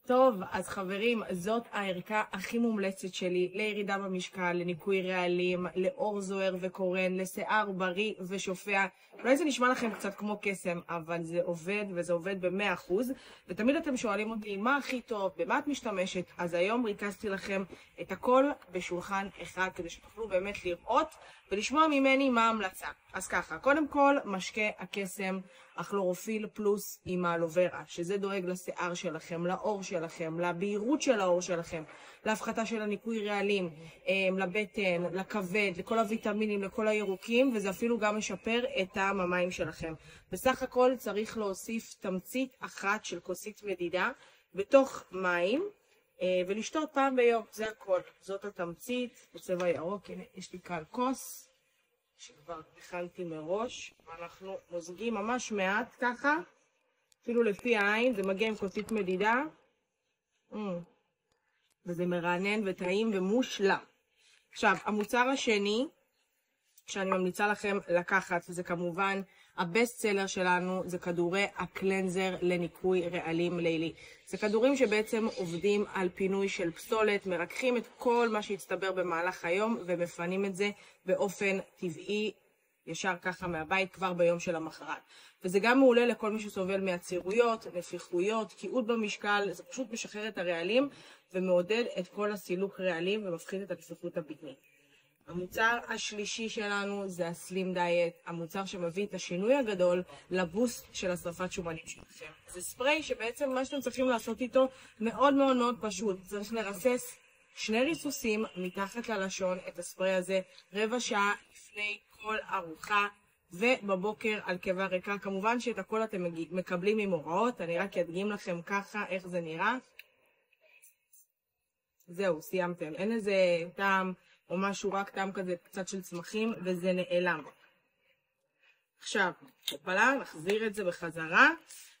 טוב, אז חברים, זאת הערכה הכי מומלצת שלי לירידה במשקל, לניקוי רעלים, לאור זוהר וקורן, לשיער בריא ושופע. אולי זה נשמע לכם קצת כמו קסם, אבל זה עובד וזה עובד ב100%. ותמיד אתם שואלים אותי מה הכי טוב, במה את משתמשת, אז היום ריכזתי לכם את הכל בשולחן אחד, כדי שתוכלו באמת לראות ולשמוע ממני מה ההמלצה. אז ככה, קודם כל, משקה הקסם, הכלורופיל פלוס עם האלוברה, שזה דואג לשיער שלכם, לאור שלכם, לבהירות של האור שלכם, להפחתה של הניקוי רעלים, לבטן, לכבד, לכל הוויטמינים, לכל הירוקים, וזה אפילו גם משפר את טעם המים שלכם. בסך הכל צריך להוסיף תמצית אחת של כוסית מדידה בתוך מים, ולשתות פעם ביום, זה הכל. זאת התמצית, בצבע ירוק, הנה יש לי כאן כוס. שכבר הכנתי מראש, ואנחנו מוזגים ממש מעט ככה, אפילו לפי העין, זה מגיע עם כוסית מדידה, וזה מרענן וטעים ומושלם. עכשיו, המוצר השני, שאני ממליצה לכם לקחת, זה כמובן הבסט סלר שלנו, זה כדורי הקלנזר לניקוי רעלים לילי. זה כדורים שבעצם עובדים על פינוי של פסולת, מרככים את כל מה שהצטבר במהלך היום ומפנים את זה באופן טבעי, ישר ככה מהבית כבר ביום של המחרת. וזה גם מעולה לכל מי שסובל מעצירויות, נפיחויות, קיעוד במשקל, זה פשוט משחרר את הרעלים ומעודד את כל הסילוק רעלים ומפחית את הנפיחות הבטנית. המוצר השלישי שלנו זה הסלים דיאט, המוצר שמביא את השינוי הגדול לבוסט של השרפת שומנים שלכם. זה ספרי שבעצם מה שאתם צריכים לעשות איתו מאוד מאוד מאוד פשוט. צריך לרסס 2 ריסוסים מתחת ללשון את הספרי הזה רבע שעה לפני כל ארוחה ובבוקר על קיבה ריקה. כמובן שאת הכל אתם מקבלים עם הוראות, אני רק אדגים לכם ככה איך זה נראה. זהו, סיימתם. אין איזה טעם או משהו, רק טעם כזה קצת של צמחים, וזה נעלם. עכשיו, קפלה, נחזיר את זה בחזרה,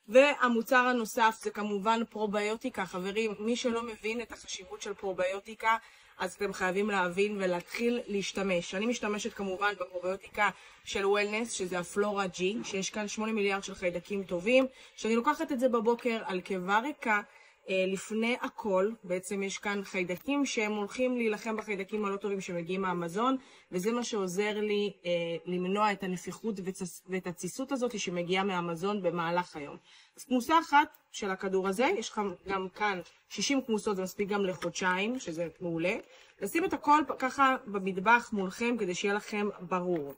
והמוצר הנוסף זה כמובן פרוביוטיקה. חברים, מי שלא מבין את החשיבות של פרוביוטיקה, אז אתם חייבים להבין ולהתחיל להשתמש. אני משתמשת כמובן בפרוביוטיקה של וולנס, שזה הפלורה ג'י, שיש כאן 8 מיליארד של חיידקים טובים, שאני לוקחת את זה בבוקר על קיבה ריקה, לפני הכל. בעצם יש כאן חיידקים שהם הולכים להילחם בחיידקים הלא טובים שמגיעים מהמזון, וזה מה שעוזר לי למנוע את הנפיחות ואת הציסות הזאת שמגיעה מהמזון במהלך היום. אז כמוסה אחת של הכדור הזה, יש גם כאן 60 כמוסות, זה מספיק גם לחודשיים, שזה מעולה. לשים את הכל ככה במטבח מולכם כדי שיהיה לכם ברור.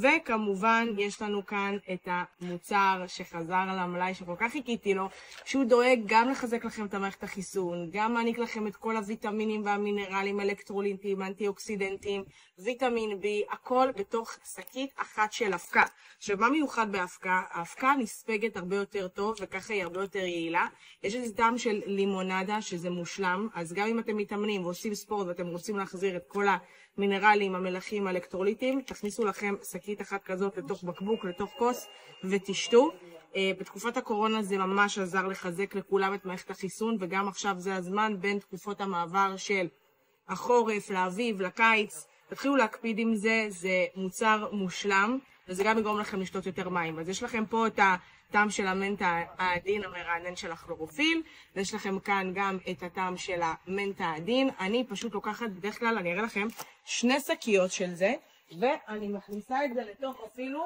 וכמובן יש לנו כאן את המוצר שחזר על המלאי שכל כך חיכיתי לו, שהוא דואג גם לחזק לכם את המערכת החיסון, גם מעניק לכם את כל הוויטמינים והמינרלים, אלקטרוליטים, אנטי-אוקסידנטים, ויטמין B, הכל בתוך שקית אחת של אבקה. עכשיו, מה מיוחד באבקה? האבקה נספגת הרבה יותר טוב וככה היא הרבה יותר יעילה. יש איזה טעם של לימונדה שזה מושלם, אז גם אם אתם מתאמנים ועושים ספורט ואתם רוצים להחזיר את כל המינרלים, המלחים, האלקטרוליטים, תכניסו לכם שקית אחת כזאת לתוך בקבוק, לתוך כוס ותשתו. בתקופת הקורונה זה ממש עזר לחזק לכולם את מערכת החיסון, וגם עכשיו זה הזמן בין תקופות המעבר של החורף, לאביב, לקיץ. תתחילו להקפיד עם זה, זה מוצר מושלם, וזה גם יגרום לכם לשתות יותר מים. אז יש לכם פה את הטעם של המנטה העדין המרענן של הכלורופיל, ויש לכם כאן גם את הטעם של המנטה העדין. אני פשוט לוקחת, בדרך כלל אני אראה לכם 2 שקיות של זה, ואני מכניסה את זה לתוך אפילו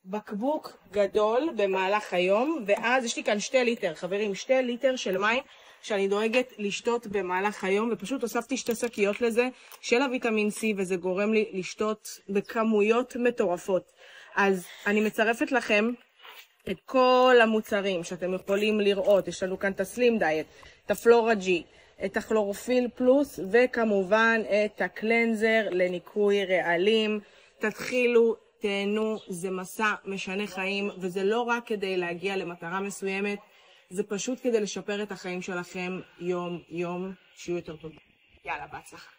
בקבוק גדול במהלך היום, ואז יש לי כאן 2 ליטר, חברים, 2 ליטר של מים שאני דואגת לשתות במהלך היום, ופשוט הוספתי 2 שקיות לזה של הוויטמין C, וזה גורם לי לשתות בכמויות מטורפות. אז אני מצרפת לכם את כל המוצרים שאתם יכולים לראות. יש לנו כאן את הסלים דיאט, את הפלורה ג'י, את הכלורופיל פלוס, וכמובן את הקלנזר לניקוי רעלים. תתחילו, תהנו, זה מסע משנה חיים, וזה לא רק כדי להגיע למטרה מסוימת, זה פשוט כדי לשפר את החיים שלכם יום יום, שיהיו יותר טובים. יאללה, בהצלחה.